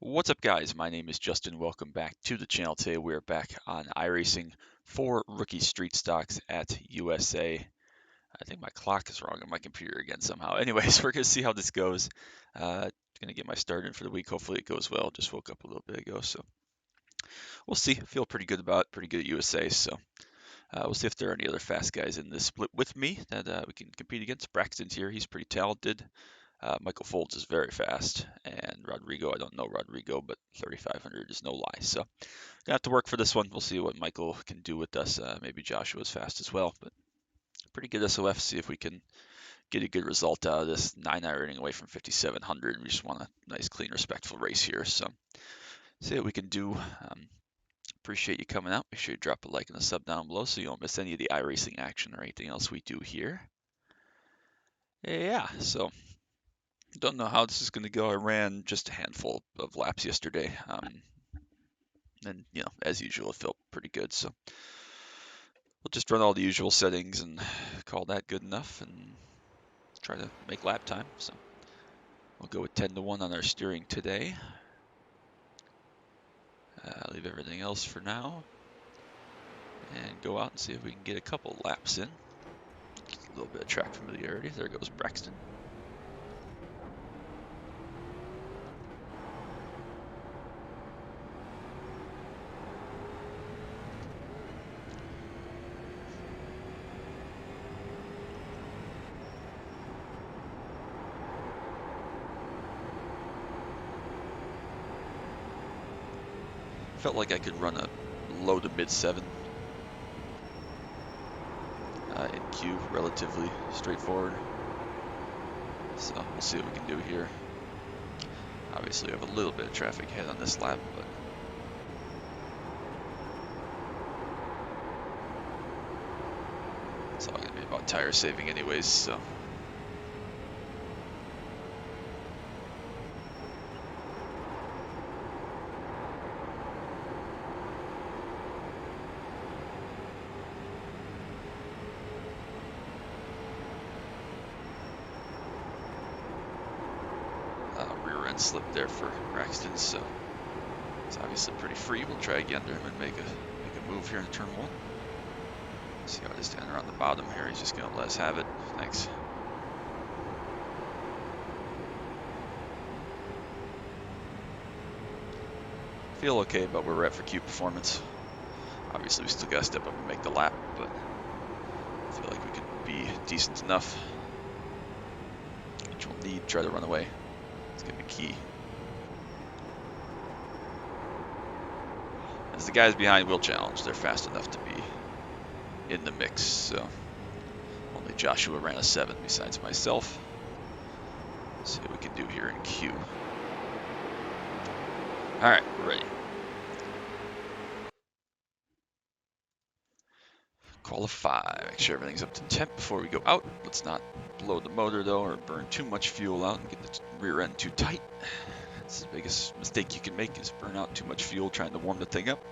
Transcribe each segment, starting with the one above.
What's up, guys? My name is Justin. Welcome back to the channel. Today we are back on iRacing for rookie street stocks at USA. I think my clock is wrong on my computer again somehow. Anyways, we're going to see how this goes. Going to get my start in for the week. Hopefully it goes well. Just woke up a little bit ago, so we'll see. Feel pretty good about it. Pretty good at USA, so we'll see if there are any other fast guys in this split with me that we can compete against. Braxton's here. He's pretty talented. Michael Folds is very fast, and Rodrigo, I don't know Rodrigo, but 3,500 is no lie. So gonna have to work for this one. We'll see what Michael can do with us. Maybe Joshua's fast as well, but pretty good SOF. See if we can get a good result out of this. 9 ironing away from 5,700. We just want a nice, clean, respectful race here. So see what we can do. Appreciate you coming out. Make sure you drop a like and a sub down below so you don't miss any of the iRacing action or anything else we do here. Yeah, so don't know how this is going to go. I ran just a handful of laps yesterday, and as usual, it felt pretty good. So we'll just run all the usual settings and call that good enough, and try to make lap time. So we'll go with 10-1 on our steering today. Leave everything else for now, and go out and see if we can get a couple laps in. Just a little bit of track familiarity. There goes Braxton. Felt like I could run a low to mid 7 in Q, relatively straightforward. So we'll see what we can do here. Obviously, we have a little bit of traffic ahead on this lap, but it's all going to be about tire saving anyways, so. Rear end slip there for Braxton, so it's obviously pretty free. We'll try again there and make a move here in turn 1. See how he's standing around the bottom here. He's just going to let us have it. Thanks. Feel okay about where we're at for Q performance. Obviously, we still got to step up and make the lap, but I feel like we could be decent enough. Which we'll need. Try to run away. It's going to be key. As the guys behind will challenge, they're fast enough to be in the mix, so only Joshua ran a 7 besides myself. Let's see what we can do here in Q. Alright, we're ready. Qualify. Make sure everything's up to temp before we go out. Let's not blow the motor though, or burn too much fuel out and get the rear end too tight. That's the biggest mistake you can make, is burn out too much fuel trying to warm the thing up.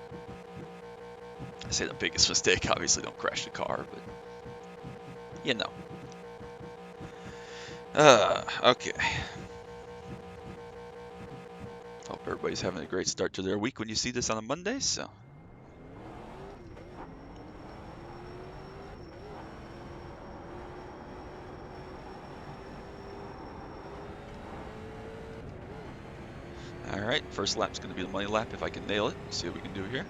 I say the biggest mistake, obviously don't crash the car, but you know. Okay. Hope everybody's having a great start to their week when you see this on a Monday, so. Alright, first lap's going to be the money lap if I can nail it. See what we can do here.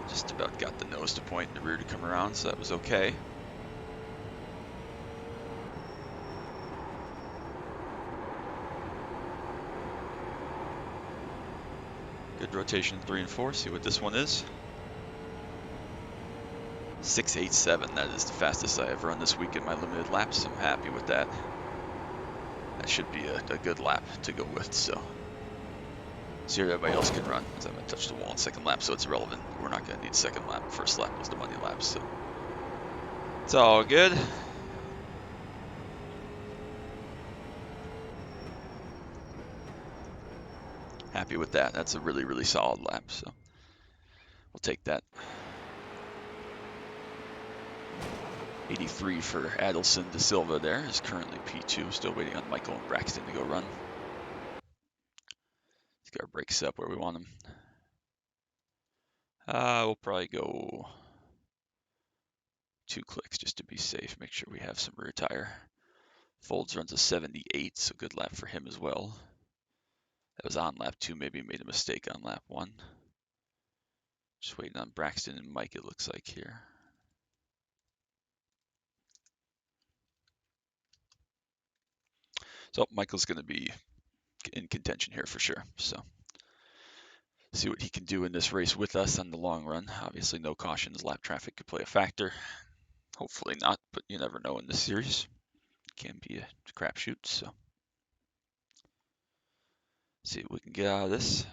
Just about got the nose to point and the rear to come around, so that was okay. Good rotation 3 and 4. See what this one is. 6.87. That is the fastest I have run this week in my limited laps. I'm happy with that. That should be a good lap to go with. So see what everybody else can run. As I'm going to touch the wall in second lap, so it's irrelevant. We're not going to need second lap. First lap was the money lap, so it's all good. happy with that. That's a really, really solid lap, so we'll take that. 83 for Adelson De Silva there is currently P2, still waiting on Michael and Braxton to go run. Let's get our brakes up where we want them. We'll probably go 2 clicks just to be safe, make sure we have some rear tire. Folds runs a 78, so good lap for him as well. That was on lap 2, maybe made a mistake on lap 1. Just waiting on Braxton and Mike, it looks like here. So Michael's going to be in contention here for sure. So see what he can do in this race with us on the long run. Obviously no cautions, lap traffic could play a factor. Hopefully not, but you never know in this series. It can be a crapshoot, so see what we can get out of this.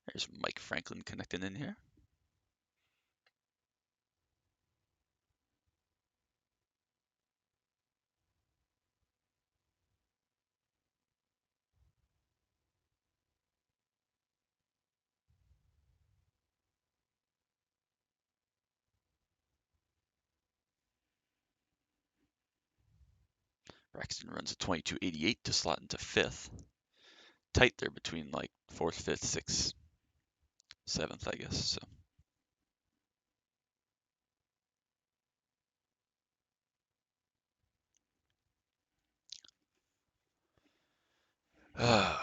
There's Mike Franklin connecting in here. Braxton runs a 22.88 to slot into 5th. Tight there between like 4th, 5th, 6th, 7th, I guess. So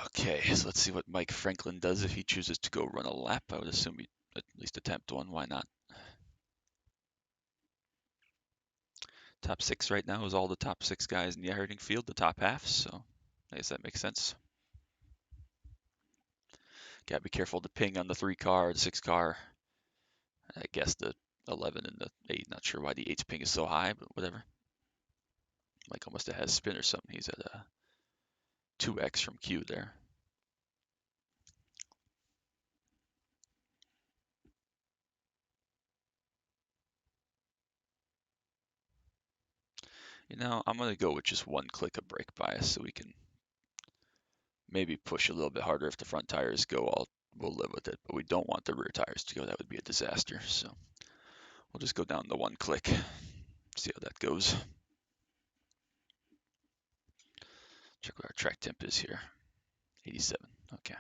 okay, so let's see what Mike Franklin does if he chooses to go run a lap. I would assume he'd at least attempt one. Why not? Top 6 right now is all the top 6 guys in the iRacing field, the top half, so I guess that makes sense. Gotta be careful to ping on the 3 car, the 6 car. I guess the 11 and the 8, not sure why the 8's ping is so high, but whatever. Michael must have had a spin or something. He's at a 2x from Q there. You know, I'm going to go with just 1 click of brake bias so we can maybe push a little bit harder if the front tires go. We'll live with it, but we don't want the rear tires to go. That would be a disaster. So we'll just go down to 1 click, see how that goes. Check what our track temp is here. 87. Okay.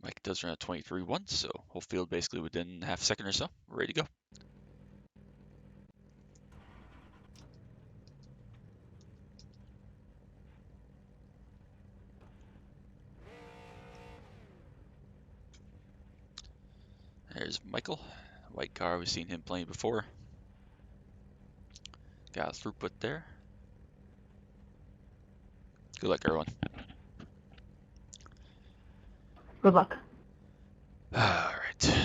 Mike does run a 23.1, so whole field basically within half a second or so. We're ready to go. There's Michael. White car, we've seen him playing before. Got a throughput there. Good luck, everyone. Good luck. All right.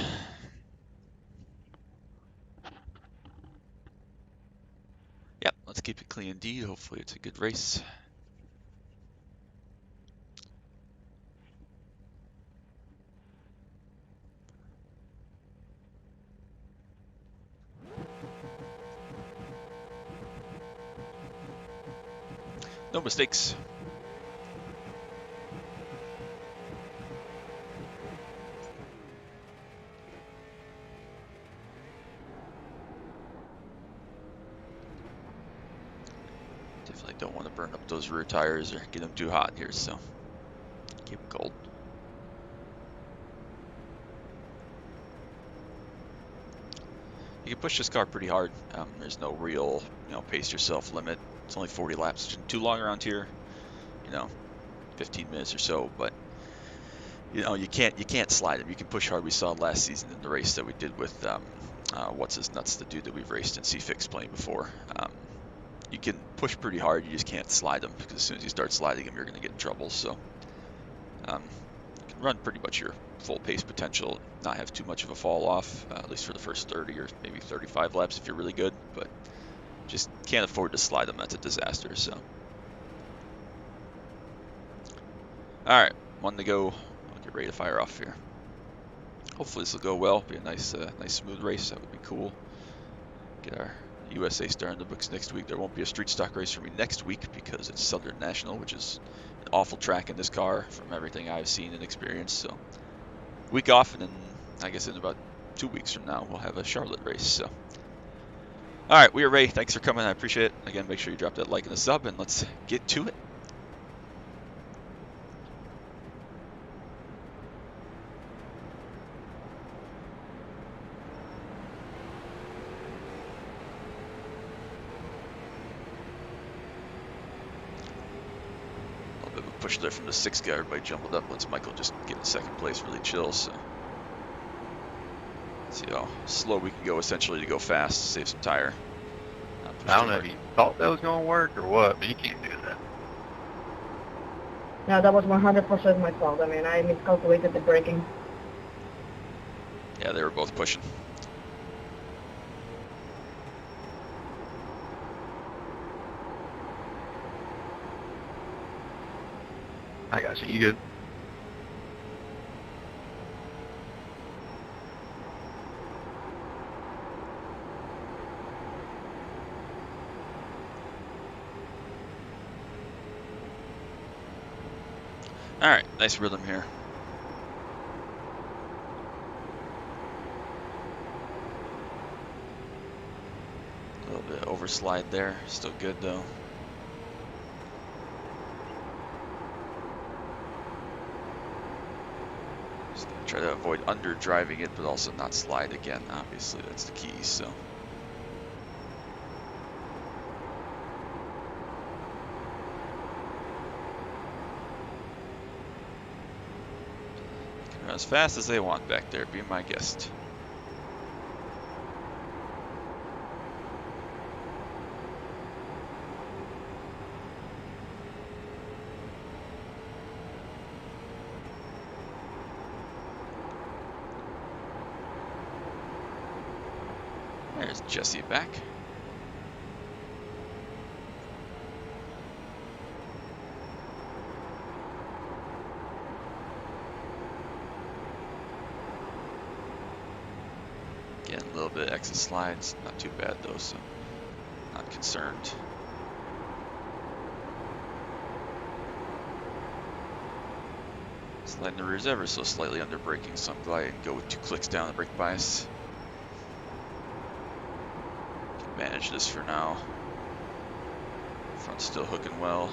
Yep, let's keep it clean indeed. Hopefully it's a good race. No mistakes. Definitely don't want to burn up those rear tires or get them too hot here, so keep it cold. You can push this car pretty hard. There's no real, pace yourself limit. It's only 40 laps, which isn't too long around here. 15 minutes or so, but you can't slide them. You can push hard. We saw last season in the race that we did with what's his nuts, the dude that we've raced in C-Fix playing before. You can push pretty hard. You just can't slide them because as soon as you start sliding them, you're going to get in trouble. So you can run pretty much your full pace potential, not have too much of a fall off, at least for the first 30 or maybe 35 laps if you're really good. But just can't afford to slide them. That's a disaster. So, all right, one to go. I'll get ready to fire off here. Hopefully this will go well. Be a nice, nice smooth race. That would be cool. Get our USA Star in the books next week. There won't be a street stock race for me next week because it's Southern National, which is an awful track in this car from everything I've seen and experienced. So, week off, and then I guess in about 2 weeks from now we'll have a Charlotte race. So, all right, we are ready. Thanks for coming. I appreciate it. Again, make sure you drop that like and a sub, and let's get to it. Push there from the 6th guy. Everybody jumbled up. Lets Michael just get in 2nd place, really chill. So, let's see how slow we can go essentially to go fast, save some tire. I don't know if you thought that was going to work or what, but you can't do that. No, that was 100% my fault. I mean, I miscalculated the braking. Yeah, they were both pushing. I got you. You good? All right, nice rhythm here. A little bit of overslide there. Still good though. Try to avoid under driving it, but also not slide again. Obviously, that's the key. So, you can run as fast as they want back there. Be my guest. There's Jesse back. Again, a little bit of exit slides. Not too bad though, so not concerned. Sliding the rears ever so slightly under braking, so I'm glad I can go with 2 clicks down the brake bias. Manage this for now. Front's still hooking well.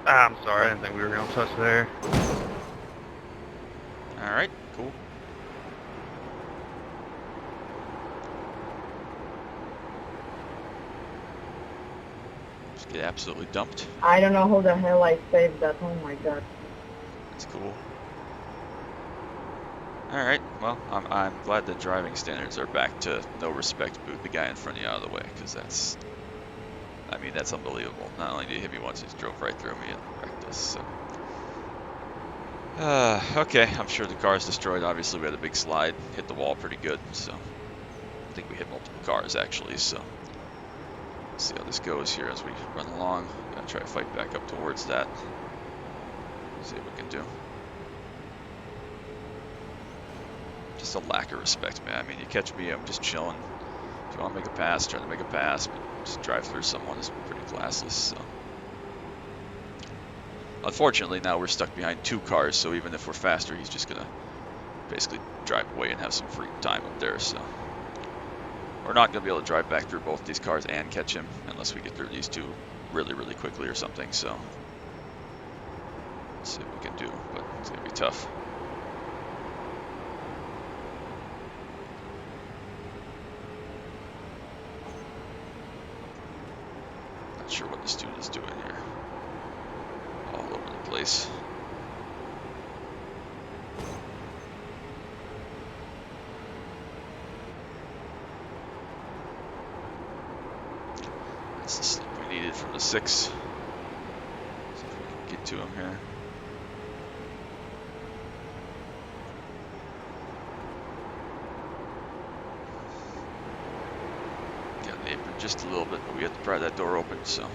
I'm sorry, I didn't think we were going to touch there. Alright, cool. Just get absolutely dumped. I don't know who the hell I saved that. Oh my god. That's cool. Alright, well, I'm glad the driving standards are back to no respect, boot the guy in front of you out of the way, because that's, I mean, that's unbelievable. Not only did he hit me once, he just drove right through me and wrecked us, so. Okay, I'm sure the car's destroyed. Obviously, we had a big slide, hit the wall pretty good, so I think we hit multiple cars actually. So let's see how this goes here as we run along. Gotta try to fight back up towards that. See what we can do. Just a lack of respect, man. I mean, you catch me, I'm just chilling. If you want to make a pass, try to make a pass, but just drive through someone is pretty classless. So. Unfortunately, now we're stuck behind 2 cars, so even if we're faster, he's just gonna basically drive away and have some free time up there. So we're not gonna be able to drive back through both these cars and catch him unless we get through these 2 really, really quickly or something. So let's see what we can do, but it's gonna be tough. Not sure what this dude is doing here. All over the place. 6. See if we can get to him here. Got an apron just a little bit, but we have to pry that door open, so.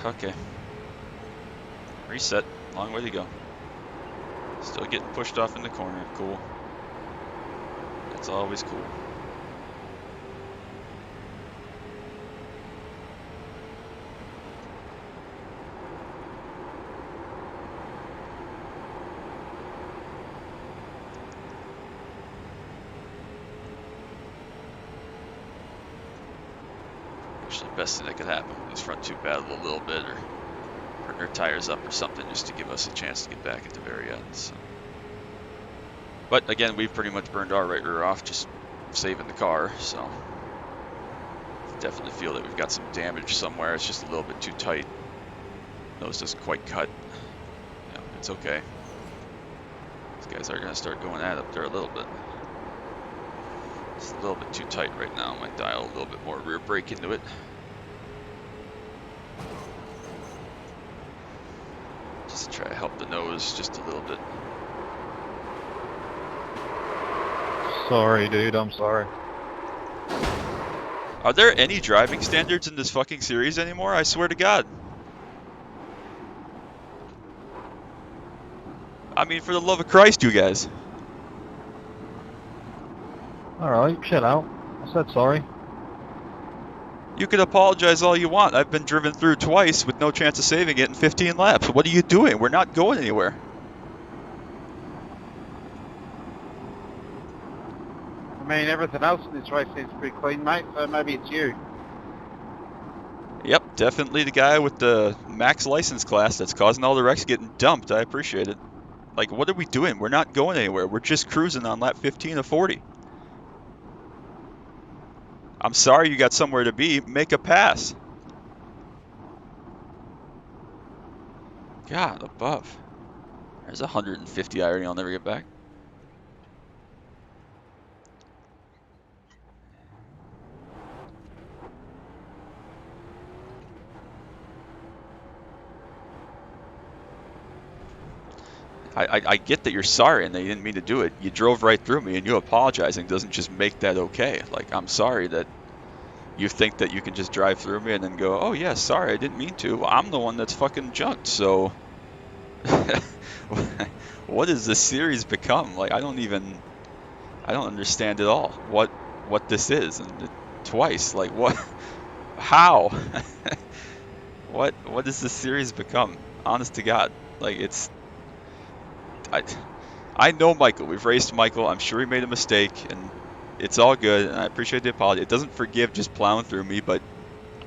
Okay. Reset. Long way to go. Still getting pushed off in the corner. Cool. That's always cool. Actually, the best thing that could happen, these front two battle a little bit, or putting their tires up or something, just to give us a chance to get back at the very end. So. But again, we've pretty much burned our right rear off, just saving the car. So definitely feel that we've got some damage somewhere. It's just a little bit too tight. Nose doesn't quite cut. Yeah, it's okay. These guys are going to start going at up there a little bit. It's a little bit too tight right now. I might dial a little bit more rear brake into it. Just to try to help the nose just a little bit. Sorry, dude. I'm sorry. Are there any driving standards in this fucking series anymore? I swear to God. I mean, for the love of Christ, you guys. Alright, chill out. I said sorry. You can apologize all you want. I've been driven through twice with no chance of saving it in 15 laps. What are you doing? We're not going anywhere. I mean, everything else in this race seems pretty clean, mate, so maybe it's you. Yep, definitely the guy with the max license class that's causing all the wrecks getting dumped. I appreciate it. Like, what are we doing? We're not going anywhere. We're just cruising on lap 15 of 40. I'm sorry you got somewhere to be. Make a pass. God, above. There's 150 irony. I'll never get back. I get that you're sorry and that you didn't mean to do it. You drove right through me, and you apologizing doesn't just make that okay. Like, I'm sorry that you think that you can just drive through me and then go, oh yeah, sorry, I didn't mean to. Well, I'm the one that's fucking junked, so what has this series become? Like, I don't understand at all what this is. And twice, like, what, how? What has this series become? Honest to God, like, it's, I know Michael. We've raced Michael. I'm sure he made a mistake, and it's all good, and I appreciate the apology. It doesn't forgive just plowing through me, but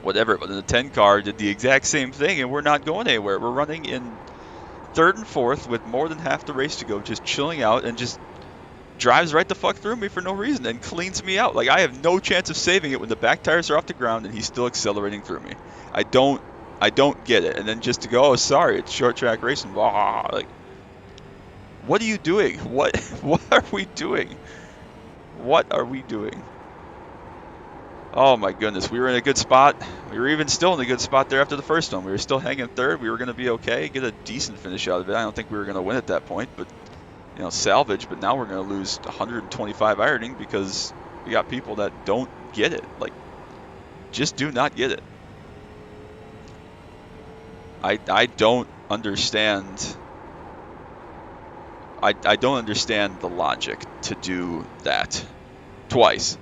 whatever. But the 10 car did the exact same thing, and we're not going anywhere. We're running in 3rd and 4th with more than half the race to go, just chilling out, and just drives right the fuck through me for no reason and cleans me out. Like, I have no chance of saving it when the back tires are off the ground, and he's still accelerating through me. I don't get it. And then just to go, oh, sorry, it's short track racing. Blah, like, what are you doing? What are we doing? What are we doing? Oh my goodness, we were in a good spot. We were even still in a good spot there after the first one. We were still hanging 3rd. We were going to be okay, get a decent finish out of it. I don't think we were going to win at that point, but salvage. But now we're going to lose 125 ironing because we got people that don't get it. Like, just do not get it. I don't understand. I don't understand the logic to do that twice.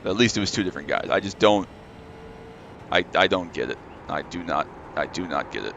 At least it was 2 different guys. I just don't. I don't get it. I do not get it.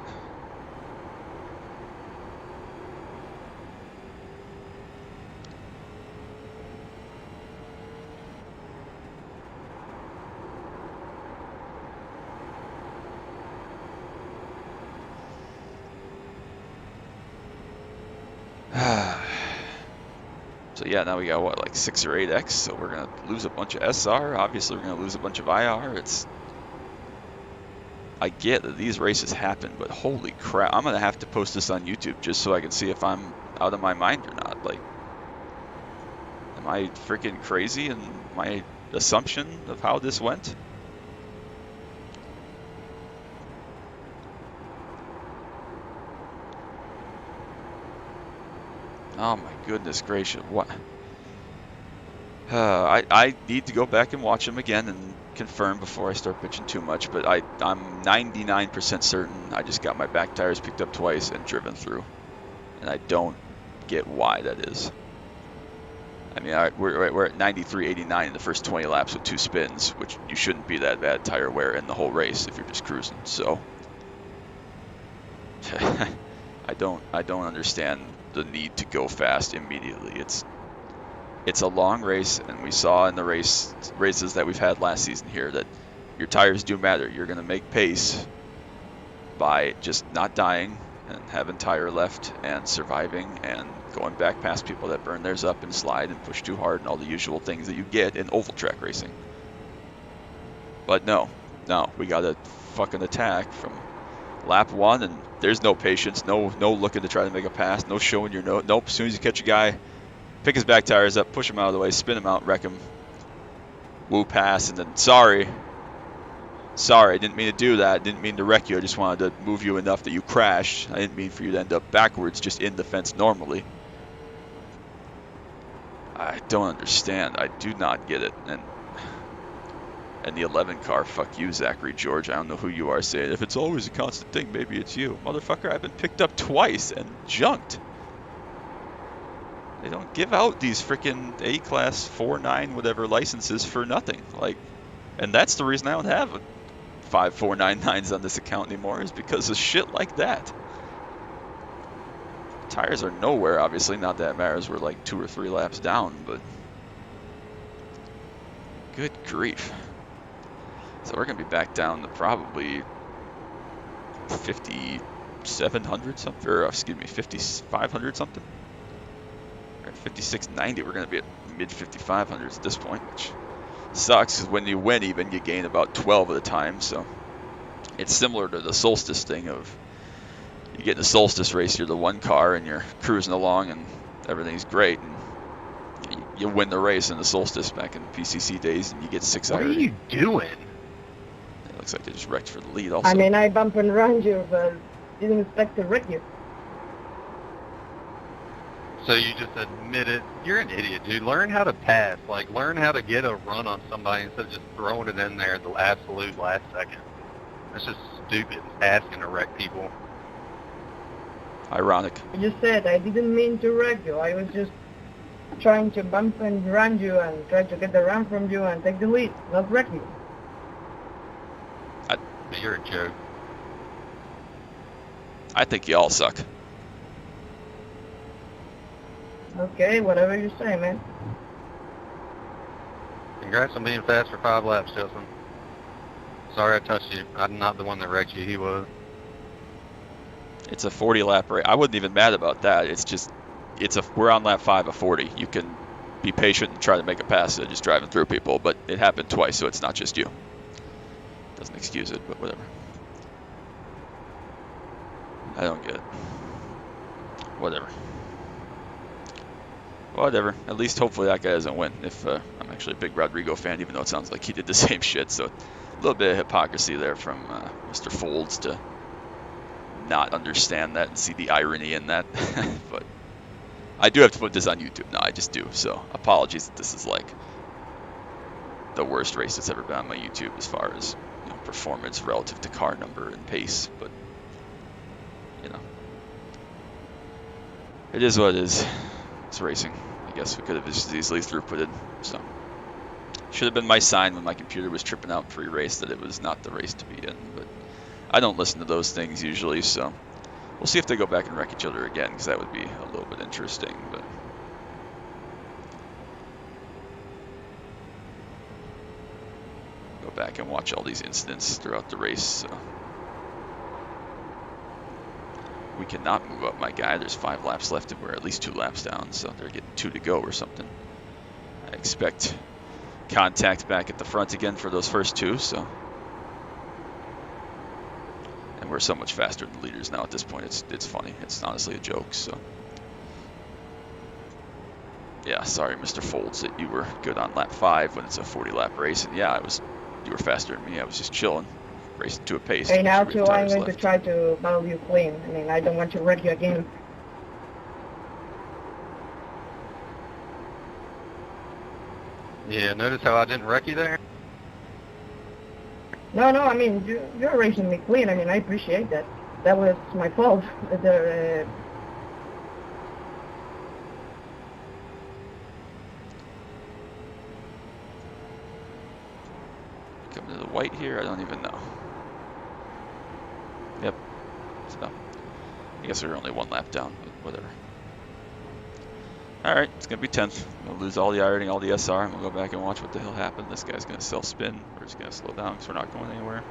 So yeah, now we got what, like 6 or 8X, so we're gonna lose a bunch of SR. Obviously, we're gonna lose a bunch of IR. I get that these races happen, but holy crap, I'm gonna have to post this on YouTube just so I can see if I'm out of my mind or not. Like, am I freaking crazy in my assumption of how this went? Oh my goodness gracious, what? I need to go back and watch them again and confirm before I start bitching too much, but I'm 99% certain I just got my back tires picked up twice and driven through. And I don't get why that is. I mean, we're at 93.89 in the first 20 laps with 2 spins, which you shouldn't be that bad tire wear in the whole race if you're just cruising. So I don't understand the need to go fast immediately. It's a long race, and we saw in the races that we've had last season here that your tires do matter. You're going to make pace by just not dying and having tire left and surviving and going back past people that burn theirs up and slide and push too hard and all the usual things that you get in oval track racing. But no, we got to fucking attack from lap 1, and there's no patience, no looking to try to make a pass, no showing your note. Nope, as soon as you catch a guy, pick his back tires up, push him out of the way, spin him out, wreck him, woo pass, and then sorry, I didn't mean to do that, didn't mean to wreck you, I just wanted to move you enough that you crashed. I didn't mean for you to end up backwards, just in the fence normally. I don't understand, I do not get it. And the 11 car, fuck you, Zachary George, I don't know who you are saying, if it's always a constant thing, maybe it's you. Motherfucker, I've been picked up twice and junked. They don't give out these freaking A-class 4.9 whatever licenses for nothing. Like, and that's the reason I don't have 5 4.99s on this account anymore, is because of shit like that. Tires are nowhere, obviously, not that it matters. We're like 2 or 3 laps down, but good grief. So we're gonna be back down to probably 5,700 something, or excuse me, 5,500 something. 5690, we're going to be at mid 5500s at this point, which sucks because when you win even, you gain about 12 at a time. So it's similar to the Solstice thing of you get in a Solstice race, you're the 1 car and you're cruising along and everything's great, and you win the race in the Solstice back in PCC days, and you get 6 What IR. are you doing? It looks like they just wrecked for the lead also. I mean, I bump and run you, but didn't expect to wreck you. So you just admitted you're an idiot, dude. Learn how to pass. Like, learn how to get a run on somebody instead of just throwing it in there at the absolute last second. That's just stupid, asking to wreck people. Ironic. I just said I didn't mean to wreck you. I was just trying to bump and run you and try to get the run from you and take the lead, not wreck you. But you're a joke. I think you all suck. Okay, whatever you say, man. Congrats on being fast for 5 laps, Justin. Sorry I touched you. I'm not the one that wrecked you, he was. It's a 40 lap race. I wasn't even mad about that. It's just, we're on lap 5 of 40. You can be patient and try to make a pass just driving through people, but it happened twice, so it's not just you. Doesn't excuse it, but whatever. I don't get it. Whatever. Whatever. At least hopefully that guy doesn't win. If I'm actually a big Rodrigo fan, even though it sounds like he did the same shit. So a little bit of hypocrisy there from Mr. Folds to not understand that and see the irony in that. But I do have to put this on YouTube now. I just do. So apologies that this is like the worst race that's ever been on my YouTube as far as performance relative to car number and pace. But it is what it is. It's racing. I guess we could have just easily throughputed. So should have been my sign when my computer was tripping out pre-race that it was not the race to be in. But I don't listen to those things usually, so we'll see if they go back and wreck each other again, because that would be a little bit interesting. But go back and watch all these incidents throughout the race. So we cannot move up my guy. There's 5 laps left and we're at least 2 laps down, so they're getting 2 to go or something. I expect contact back at the front again for those first 2, so. And we're so much faster than the leaders now at this point. It's funny. It's honestly a joke, so. Yeah, sorry, Mr. Folds, that you were good on lap 5 when it's a 40-lap race. And yeah, you were faster than me. I was just chilling, racing to a pace. Hey, now sure too, I'm going to try to battle you clean. I mean, I don't want to wreck you again. Yeah, notice how I didn't wreck you there? No, I mean, you're racing me clean. I mean, I appreciate that. That was my fault. Coming to the white here, I don't even know. Yep. So, I guess we're only 1 lap down, but whatever. Alright, it's going to be 10th. We'll lose all the iRacing, all the SR, and we'll go back and watch what the hell happened. This guy's going to self-spin. We're just going to slow down because we're not going anywhere.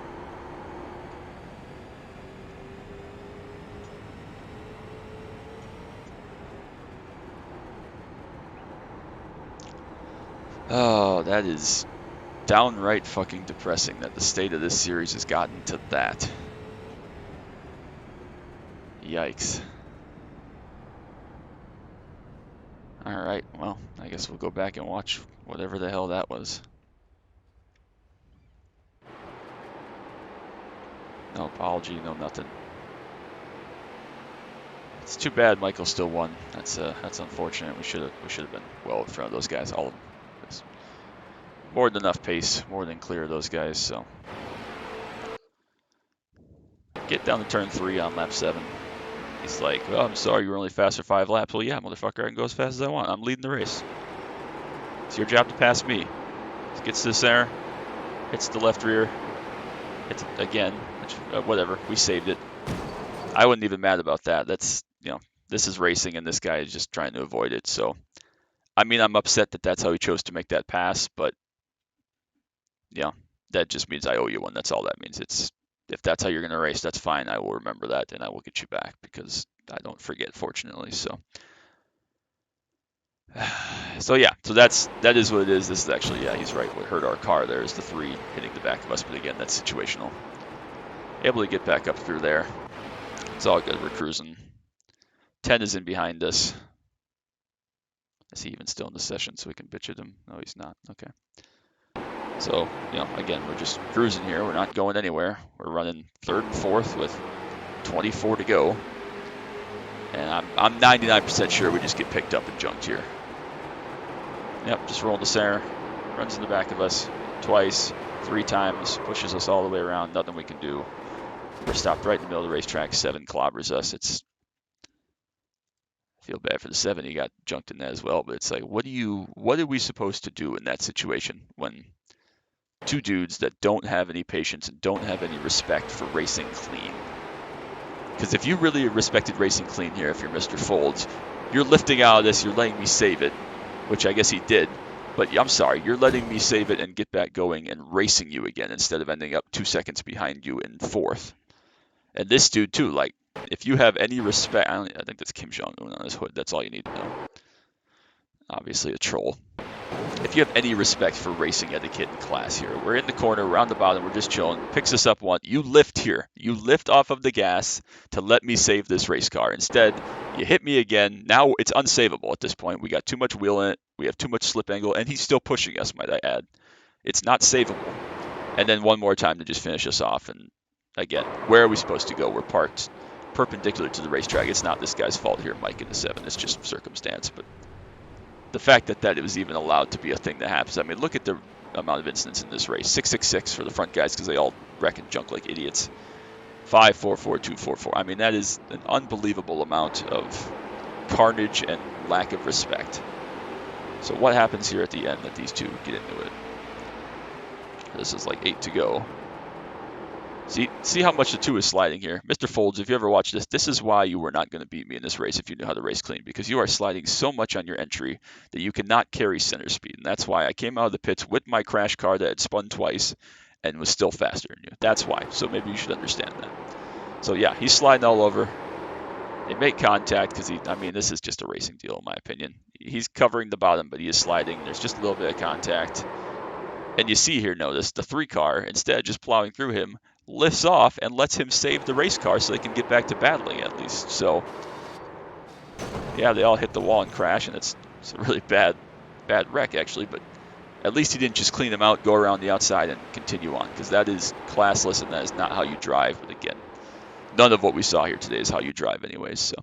Oh, that is downright fucking depressing that the state of this series has gotten to that. Yikes. Alright, well, I guess we'll go back and watch whatever the hell that was. No apology, no nothing. It's too bad Michael still won. That's unfortunate. We should have been well in front of those guys. All of them. It's more than enough pace, more than clear of those guys. So get down to turn 3 on lap 7. He's like, "Well, I'm sorry, you were only fast for 5 laps." Well, yeah, motherfucker, I can go as fast as I want. I'm leading the race. It's your job to pass me. He gets to the center, hits the left rear, hits it again. Whatever, we saved it. I wasn't even mad about that. That's, this is racing, and this guy is just trying to avoid it. So, I mean, I'm upset that that's how he chose to make that pass, but that just means I owe you one. That's all that means. If that's how you're going to race, that's fine. I will remember that, and I will get you back because I don't forget, fortunately. So, so that is what it is. This is actually, yeah, he's right. What hurt our car there is the 3 hitting the back of us, but again, that's situational. Able to get back up through there. It's all good. We're cruising. 10 is in behind us. Is he even still in the session so we can bitch at him? No, he's not. Okay. So, again, we're just cruising here. We're not going anywhere. We're running 3rd and 4th with 24 to go. And I'm 99% sure we just get picked up and junked here. Yep, just rolled the center. Runs in the back of us twice, 3 times, pushes us all the way around. Nothing we can do. We're stopped right in the middle of the racetrack. 7 clobbers us. I feel bad for the 7. He got junked in that as well. But it's like, what are we supposed to do in that situation when 2 dudes that don't have any patience and don't have any respect for racing clean? Because if you really respected racing clean here, if you're Mr. Folds, you're lifting out of this, you're letting me save it, which I guess he did. But I'm sorry, you're letting me save it and get back going and racing you again instead of ending up 2 seconds behind you in 4th. And this dude too, like, if you have any respect, I think that's Kim Jong-un on his hood. That's all you need to know. Obviously a troll. If you have any respect for racing etiquette in class here, we're in the corner, we're on the bottom, we're just chilling. Picks us up 1. You lift here. You lift off of the gas to let me save this race car. Instead, you hit me again. Now it's unsavable at this point. We got too much wheel in it. We have too much slip angle, and he's still pushing us, might I add. It's not savable. And then one more time to just finish us off. And again, where are we supposed to go? We're parked perpendicular to the racetrack. It's not this guy's fault here, Mike in the 7. It's just circumstance. But the fact that it was even allowed to be a thing that happens. I mean, look at the amount of incidents in this race. 666 for the front guys because they all wreck and junk like idiots. 544, 244. I mean, that is an unbelievable amount of carnage and lack of respect. So what happens here at the end that these 2 get into it? This is like 8 to go. See how much the 2 is sliding here. Mr. Folds, if you ever watch this is why you were not going to beat me in this race if you knew how to race clean, because you are sliding so much on your entry that you cannot carry center speed. And that's why I came out of the pits with my crash car that had spun twice and was still faster than you. That's why. So maybe you should understand that. So yeah, he's sliding all over. They make contact because I mean, this is just a racing deal in my opinion. He's covering the bottom, but he is sliding. There's just a little bit of contact. And you see here, notice the 3 car, instead of just plowing through him, lifts off and lets him save the race car so they can get back to battling at least. So, yeah, they all hit the wall and crash, and it's a really bad wreck actually. But at least he didn't just clean them out, go around the outside, and continue on, because that is classless and that is not how you drive. But again, none of what we saw here today is how you drive anyways. So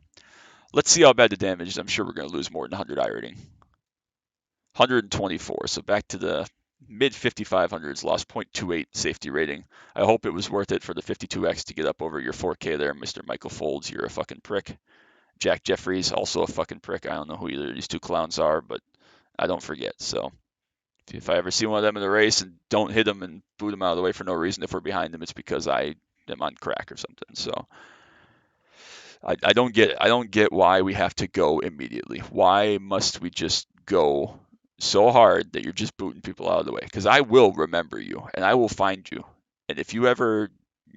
let's see how bad the damage is. I'm sure we're going to lose more than 100 iRating. 124, so back to the mid 5500s, lost 0.28 safety rating. I hope it was worth it for the 52X to get up over your 4K there, Mr. Michael Folds. You're a fucking prick. Jack Jeffries, also a fucking prick. I don't know who either of these 2 clowns are, but I don't forget. So if I ever see one of them in the race and don't hit them and boot them out of the way for no reason, if we're behind them, it's because I am on crack or something. So I don't get why we have to go immediately. Why must we just go so hard that you're just booting people out of the way? Because I will remember you and I will find you. And if you ever,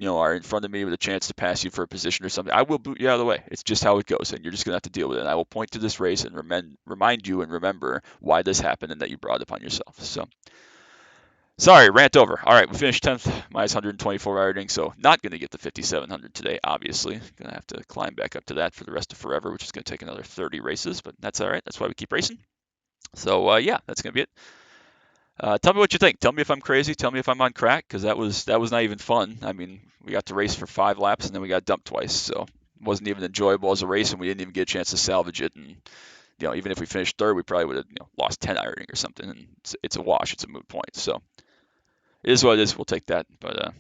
are in front of me with a chance to pass you for a position or something, I will boot you out of the way. It's just how it goes, and you're just gonna have to deal with it. And I will point to this race and remind you and remember why this happened and that you brought it upon yourself. So. Sorry, rant over. All right, we finished 10th, minus 124 rating, so not going to get the 5,700 today, obviously. Going to have to climb back up to that for the rest of forever, which is going to take another 30 races, but that's all right. That's why we keep racing. So, yeah, that's going to be it. Tell me what you think. Tell me if I'm crazy. Tell me if I'm on crack, because that was not even fun. I mean, we got to race for 5 laps, and then we got dumped twice, so it wasn't even enjoyable as a race, and we didn't even get a chance to salvage it. And even if we finished third, we probably would have lost 10 rating or something, and it's a wash. It's a moot point. So it is what it is. We'll take that. But,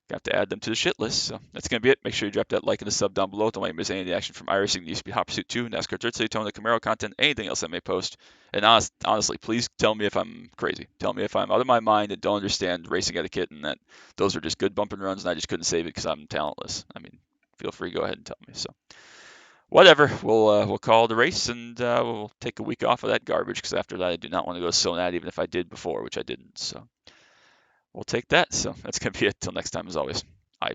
got to add them to the shit list. So that's going to be it. Make sure you drop that like and a sub down below. Don't let you miss any of the action from iRacing, the USP Hot Pursuit 2, NASCAR Dirt Daytona, Camaro content, anything else I may post. And honestly, please tell me if I'm crazy. Tell me if I'm out of my mind and don't understand racing etiquette and that those are just good bump and runs and I just couldn't save it because I'm talentless. I mean, feel free. Go ahead and tell me. So whatever. We'll call it a race and we'll take a week off of that garbage because after that I do not want to go Sonat even if I did before, which I didn't. So we'll take that. So that's going to be it. Till next time, as always. Bye.